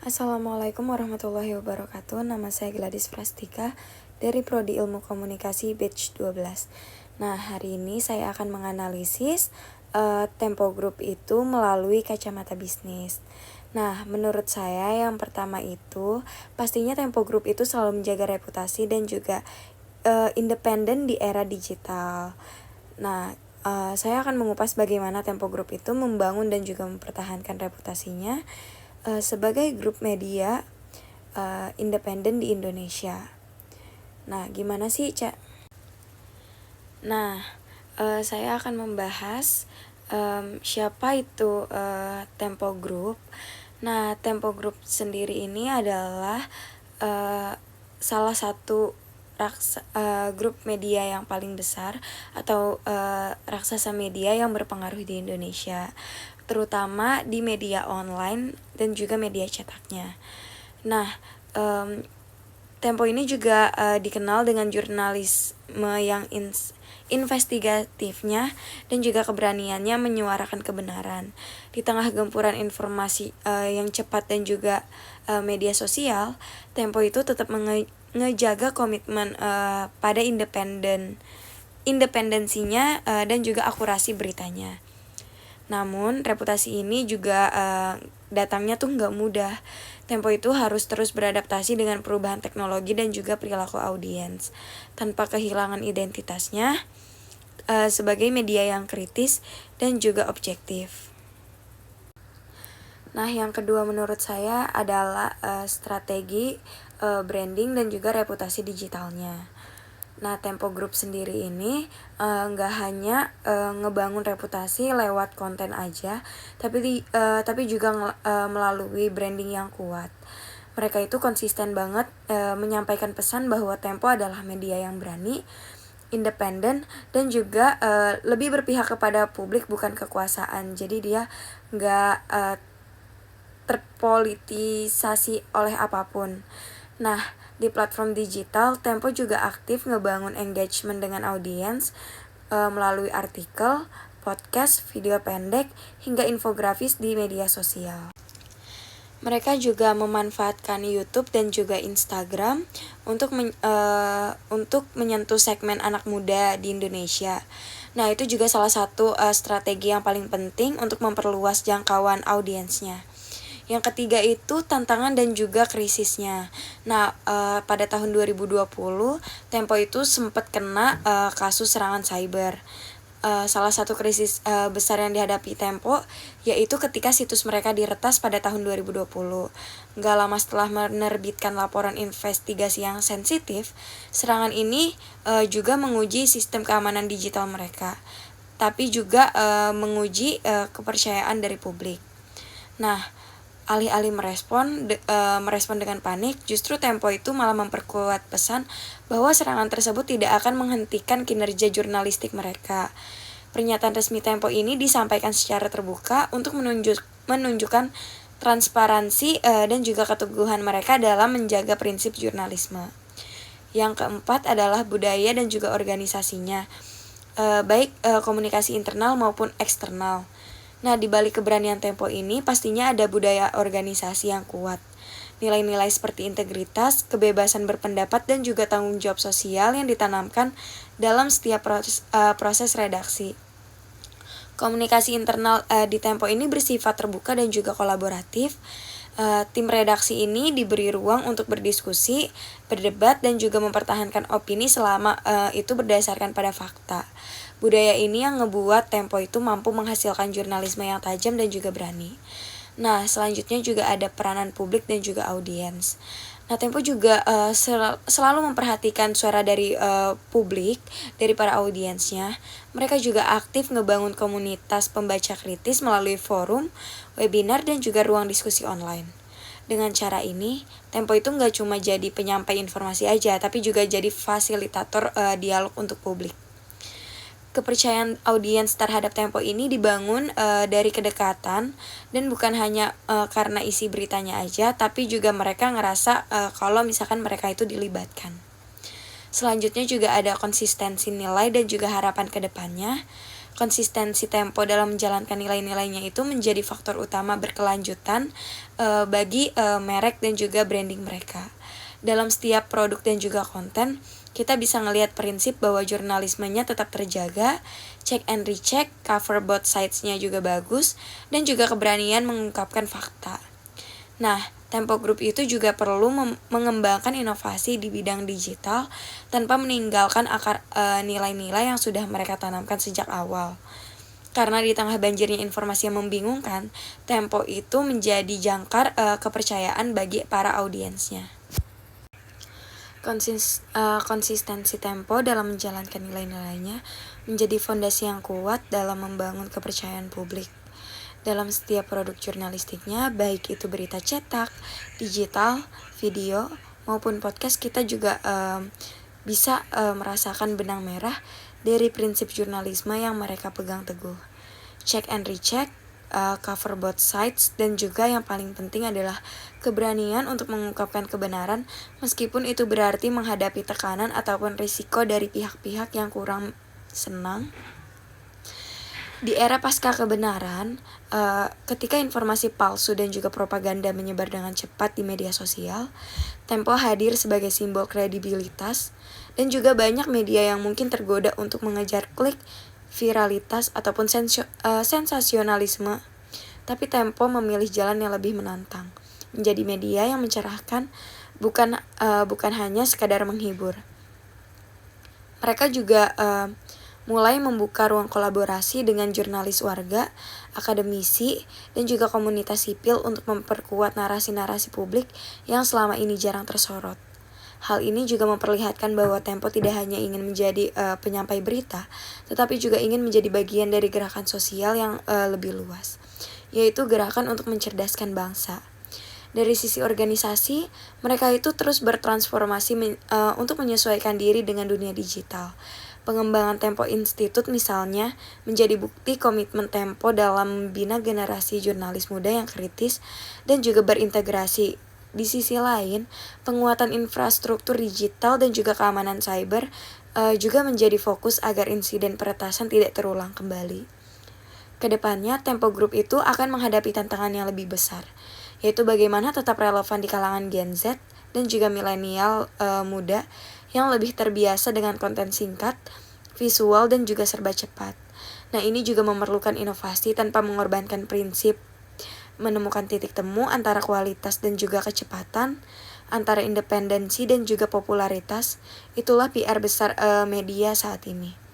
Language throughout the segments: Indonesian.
Assalamualaikum warahmatullahi wabarakatuh. Nama saya Gladys Prastika dari Prodi Ilmu Komunikasi Batch 12. Nah, hari ini saya akan menganalisis Tempo Group itu melalui kacamata bisnis. Nah, menurut saya yang pertama itu pastinya Tempo Group itu selalu menjaga reputasi dan juga independen di era digital. Nah, saya akan mengupas bagaimana Tempo Group itu membangun dan juga mempertahankan reputasinya sebagai grup media independen di Indonesia. Nah, gimana sih, Cak? Nah, saya akan membahas siapa itu Tempo Group. Nah, Tempo Group sendiri ini adalah salah satu grup media yang paling besar atau raksasa media yang berpengaruh di Indonesia, terutama di media online dan juga media cetaknya. Nah, Tempo ini juga dikenal dengan jurnalisme yang investigatifnya dan juga keberaniannya menyuarakan kebenaran. Di tengah gempuran informasi yang cepat dan juga media sosial, Tempo itu tetap ngejaga komitmen pada independensinya dan juga akurasi beritanya. Namun reputasi ini juga datangnya tuh nggak mudah. Tempo itu harus terus beradaptasi dengan perubahan teknologi dan juga perilaku audiens tanpa kehilangan identitasnya sebagai media yang kritis dan juga objektif. Nah, yang kedua menurut saya adalah strategi branding dan juga reputasi digitalnya. Nah, Tempo Group sendiri ini nggak hanya ngebangun reputasi lewat konten aja, tapi juga melalui branding yang kuat. Mereka itu konsisten banget menyampaikan pesan bahwa Tempo adalah media yang berani, independen, dan juga lebih berpihak kepada publik bukan kekuasaan. Jadi dia nggak terpolitisasi oleh apapun. Nah, di platform digital, Tempo juga aktif ngebangun engagement dengan audiens melalui artikel, podcast, video pendek, hingga infografis di media sosial. Mereka juga memanfaatkan YouTube dan juga Instagram untuk menyentuh segmen anak muda di Indonesia. Nah, itu juga salah satu strategi yang paling penting untuk memperluas jangkauan audiensnya. Yang ketiga itu tantangan dan juga krisisnya. Nah, pada tahun 2020, Tempo itu sempat kena kasus serangan cyber. Salah satu krisis besar yang dihadapi Tempo yaitu ketika situs mereka diretas pada tahun 2020. Gak lama setelah menerbitkan laporan investigasi yang sensitif, serangan ini juga menguji sistem keamanan digital mereka, tapi juga menguji kepercayaan dari publik. Nah, alih-alih merespon dengan panik, justru Tempo itu malah memperkuat pesan bahwa serangan tersebut tidak akan menghentikan kinerja jurnalistik mereka. Pernyataan resmi Tempo ini disampaikan secara terbuka untuk menunjukkan transparansi dan juga keteguhan mereka dalam menjaga prinsip jurnalisme. Yang keempat adalah budaya dan juga organisasinya, baik komunikasi internal maupun eksternal. Nah, di balik keberanian Tempo ini pastinya ada budaya organisasi yang kuat. Nilai-nilai seperti integritas, kebebasan berpendapat, dan juga tanggung jawab sosial yang ditanamkan dalam setiap proses redaksi. Komunikasi internal di Tempo ini bersifat terbuka dan juga kolaboratif. Tim redaksi ini diberi ruang untuk berdiskusi, berdebat, dan juga mempertahankan opini selama itu berdasarkan pada fakta. Budaya ini yang ngebuat Tempo itu mampu menghasilkan jurnalisme yang tajam dan juga berani. Nah, selanjutnya juga ada peranan publik dan juga audiens. Nah, Tempo juga selalu memperhatikan suara dari publik, dari para audiensnya. Mereka juga aktif ngebangun komunitas pembaca kritis melalui forum, webinar, dan juga ruang diskusi online. Dengan cara ini, Tempo itu nggak cuma jadi penyampai informasi aja, tapi juga jadi fasilitator dialog untuk publik. Kepercayaan audiens terhadap Tempo ini dibangun dari kedekatan dan bukan hanya karena isi beritanya aja, tapi juga mereka ngerasa kalau misalkan mereka itu dilibatkan. Selanjutnya juga ada konsistensi nilai dan juga harapan ke depannya. Konsistensi Tempo dalam menjalankan nilai-nilainya itu menjadi faktor utama berkelanjutan bagi merek dan juga branding mereka. Dalam setiap produk dan juga konten, kita bisa ngelihat prinsip bahwa jurnalismenya tetap terjaga, check and recheck, cover both sides-nya juga bagus, dan juga keberanian mengungkapkan fakta. Nah, Tempo Group itu juga perlu mengembangkan inovasi di bidang digital tanpa meninggalkan akar nilai-nilai yang sudah mereka tanamkan sejak awal. Karena di tengah banjirnya informasi yang membingungkan, Tempo itu menjadi jangkar kepercayaan bagi para audiensnya. Konsistensi Tempo dalam menjalankan nilai-nilainya menjadi fondasi yang kuat dalam membangun kepercayaan publik. Dalam setiap produk jurnalistiknya, baik itu berita cetak, digital, video, maupun podcast, kita juga bisa merasakan benang merah dari prinsip jurnalisme yang mereka pegang teguh. Check and recheck, cover both sides, dan juga yang paling penting adalah keberanian untuk mengungkapkan kebenaran meskipun itu berarti menghadapi tekanan ataupun risiko dari pihak-pihak yang kurang senang. Di era pasca kebenaran, ketika informasi palsu dan juga propaganda menyebar dengan cepat di media sosial, Tempo hadir sebagai simbol kredibilitas, dan juga banyak media yang mungkin tergoda untuk mengejar klik, viralitas, ataupun sensasionalisme. Tapi Tempo memilih jalan yang lebih menantang, menjadi media yang mencerahkan, bukan hanya sekadar menghibur. Mereka juga mulai membuka ruang kolaborasi dengan jurnalis warga, akademisi, dan juga komunitas sipil untuk memperkuat narasi-narasi publik yang selama ini jarang tersorot. Hal ini juga memperlihatkan bahwa Tempo tidak hanya ingin menjadi penyampai berita, tetapi juga ingin menjadi bagian dari gerakan sosial yang lebih luas, yaitu gerakan untuk mencerdaskan bangsa. Dari sisi organisasi, mereka itu terus bertransformasi untuk menyesuaikan diri dengan dunia digital. Pengembangan Tempo Institute misalnya menjadi bukti komitmen Tempo dalam membina generasi jurnalis muda yang kritis dan juga berintegrasi. Di sisi lain, penguatan infrastruktur digital dan juga keamanan cyber juga menjadi fokus agar insiden peretasan tidak terulang kembali. Kedepannya, Tempo Group itu akan menghadapi tantangan yang lebih besar, yaitu bagaimana tetap relevan di kalangan Gen Z dan juga milenial muda yang lebih terbiasa dengan konten singkat, visual, dan juga serba cepat. Nah, ini juga memerlukan inovasi tanpa mengorbankan prinsip, menemukan titik temu antara kualitas dan juga kecepatan, antara independensi dan juga popularitas. Itulah PR besar media saat ini.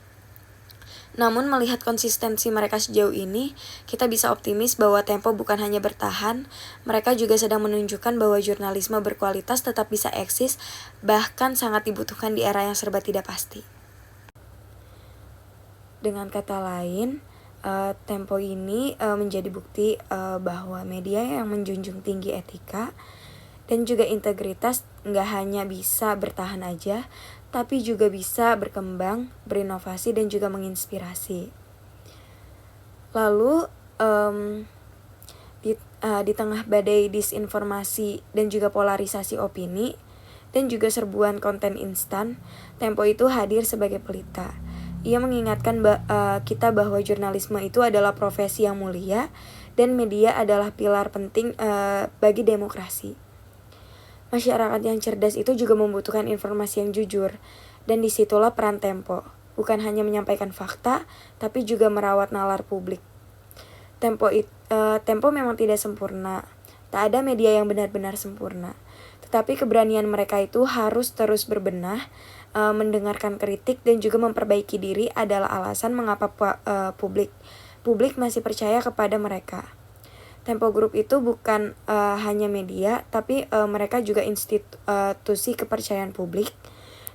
Namun melihat konsistensi mereka sejauh ini, kita bisa optimis bahwa Tempo bukan hanya bertahan, mereka juga sedang menunjukkan bahwa jurnalisme berkualitas tetap bisa eksis, bahkan sangat dibutuhkan di era yang serba tidak pasti. Dengan kata lain, Tempo ini menjadi bukti bahwa media yang menjunjung tinggi etika dan juga integritas nggak hanya bisa bertahan aja, tapi juga bisa berkembang, berinovasi, dan juga menginspirasi. Lalu, di tengah badai disinformasi dan juga polarisasi opini, dan juga serbuan konten instan, Tempo itu hadir sebagai pelita. Ia mengingatkan kita bahwa jurnalisme itu adalah profesi yang mulia, dan media adalah pilar penting bagi demokrasi. Masyarakat yang cerdas itu juga membutuhkan informasi yang jujur, dan disitulah peran Tempo. Bukan hanya menyampaikan fakta, tapi juga merawat nalar publik. Tempo memang tidak sempurna. Tak ada media yang benar-benar sempurna. Tetapi keberanian mereka itu harus terus berbenah, mendengarkan kritik, dan juga memperbaiki diri adalah alasan mengapa publik masih percaya kepada mereka. Tempo Group itu bukan hanya media, tapi mereka juga institusi kepercayaan publik.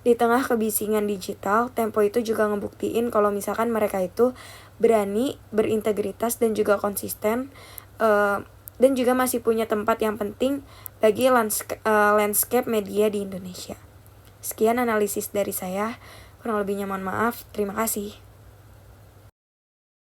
Di tengah kebisingan digital, Tempo itu juga ngebuktiin kalau misalkan mereka itu berani, berintegritas, dan juga konsisten, dan juga masih punya tempat yang penting bagi landscape media di Indonesia. Sekian analisis dari saya, kurang lebihnya mohon maaf, terima kasih.